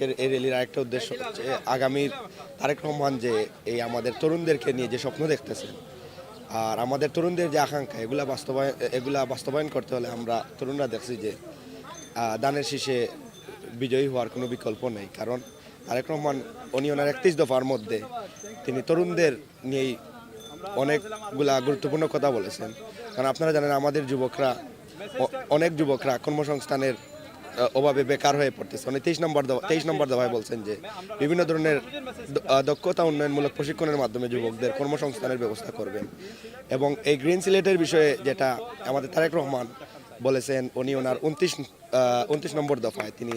এই র্যালির আরেকটা উদ্দেশ্য হচ্ছে আগামীর তারেক রহমান যে এই আমাদের তরুণদেরকে নিয়ে যে স্বপ্ন দেখতেছেন আর আমাদের তরুণদের যে আকাঙ্ক্ষা এগুলা বাস্তবায়ন করতে হলে আমরা তরুণরা দেখছি যে দানের শীষে বিজয়ী হওয়ার কোনো বিকল্প নেই। কারণ তারেক রহমান ওনার 31 দফার মধ্যে তিনি তরুণদের নিয়েই অনেকগুলা গুরুত্বপূর্ণ কথা বলেছেন। কারণ আপনারা জানেন আমাদের অনেক যুবকরা কর্মসংস্থানের অভাবে বেকার হয়ে পড়তেছে। উনি 23 নম্বর দফায় বলছেন যে বিভিন্ন ধরনের দক্ষতা উন্নয়নমূলক প্রশিক্ষণের মাধ্যমে যুবকদের কর্মসংস্থানের ব্যবস্থা করবেন। এবং এই গ্রিন সিলেটের বিষয়ে যেটা আমাদের তারেক রহমান বলেছেন, উনি ওনার 29 নম্বর দফায় তিনি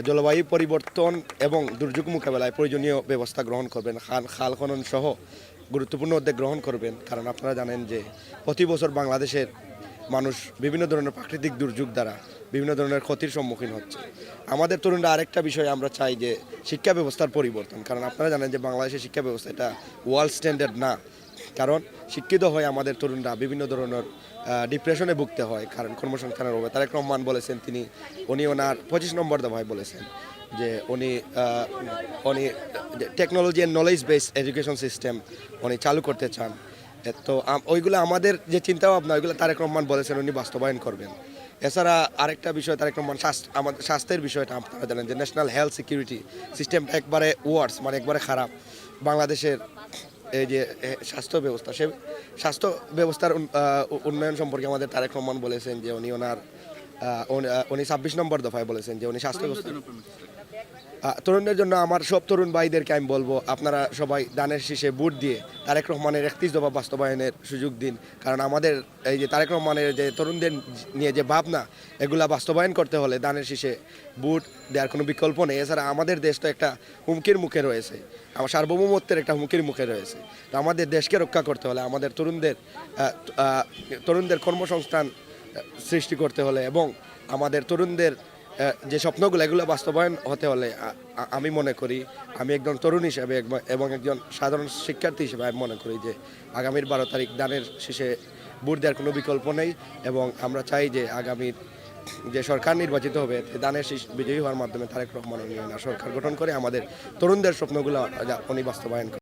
জলবায়ু পরিবর্তন এবং দুর্যোগ মোকাবেলায় প্রয়োজনীয় ব্যবস্থা গ্রহণ করবেন, খাল খনন সহ গুরুত্বপূর্ণ উদ্যোগ গ্রহণ করবেন। কারণ আপনারা জানেন যে প্রতি বছর বাংলাদেশের মানুষ বিভিন্ন ধরনের প্রাকৃতিক দুর্যোগ দ্বারা বিভিন্ন ধরনের ক্ষতির সম্মুখীন হচ্ছে। আমাদের তরুণরা আরেকটা বিষয় আমরা চাই যে শিক্ষা ব্যবস্থার পরিবর্তন। কারণ আপনারা জানেন যে বাংলাদেশের শিক্ষা ব্যবস্থা এটা ওয়ার্ল্ড স্ট্যান্ডার্ড না। কারণ শিক্ষিত হয়ে আমাদের তরুণরা বিভিন্ন ধরনের ডিপ্রেশনে ভুগতে হয় কারণ কর্মসংস্থানের অভাবে। তারেক রহমান বলেছেন উনি ওনার 25 নম্বর দফায় বলেছেন যে উনি technology and knowledge based education system উনি চালু করতে চান। তো ওইগুলো আমাদের যে চিন্তা ভাবনা ওইগুলো তারেক রহমান বলেছেন উনি বাস্তবায়ন করবেন। এছাড়া আরেকটা বিষয় তারেক রহমান আমাদের স্বাস্থ্যের বিষয়টা আপনারা জানেন যে ন্যাশনাল হেলথ সিকিউরিটি সিস্টেমটা একবারে ওয়ার্স মানে একবারে খারাপ। বাংলাদেশের এই যে স্বাস্থ্য ব্যবস্থা সে স্বাস্থ্য ব্যবস্থার উন্নয়ন সম্পর্কে আমাদের তারেক রহমান বলেছেন যে উনি 26 নম্বর দফায় বলেছেন যে উনি স্বাস্থ্য ব্যবস্থা তরুণদের জন্য আমার সব তরুণ ভাইদেরকে আমি বলবো আপনারা সবাই দানের শীষে ভোট দিয়ে তারেক রহমানের 31 দফা বাস্তবায়নের সুযোগ দিন। কারণ আমাদের এই যে তারেক রহমানের যে তরুণদের নিয়ে যে ভাবনা এগুলা বাস্তবায়ন করতে হলে দানের শীষে ভোট দেওয়ার কোনো বিকল্প নেই। এছাড়া আমাদের দেশ তো একটা হুমকির মুখে রয়েছে, আমার সার্বভৌমত্বের একটা হুমকির মুখে রয়েছে। তো আমাদের দেশকে রক্ষা করতে হলে আমাদের তরুণদের কর্মসংস্থান সৃষ্টি করতে হলে এবং আমাদের তরুণদের যে স্বপ্নগুলো এগুলো বাস্তবায়ন হতে হলে আমি মনে করি, আমি একজন তরুণ হিসেবে এবং একজন সাধারণ শিক্ষার্থী হিসেবে আমি মনে করি যে আগামীর 12 তারিখ দানের শীষে ভোট দেওয়ার কোনো বিকল্প নেই। এবং আমরা চাই যে আগামীর যে সরকার নির্বাচিত হবে দানের শীষ বিজয়ী হওয়ার মাধ্যমে তারেক রহমান সরকার গঠন করে আমাদের তরুণদের স্বপ্নগুলো উনি বাস্তবায়ন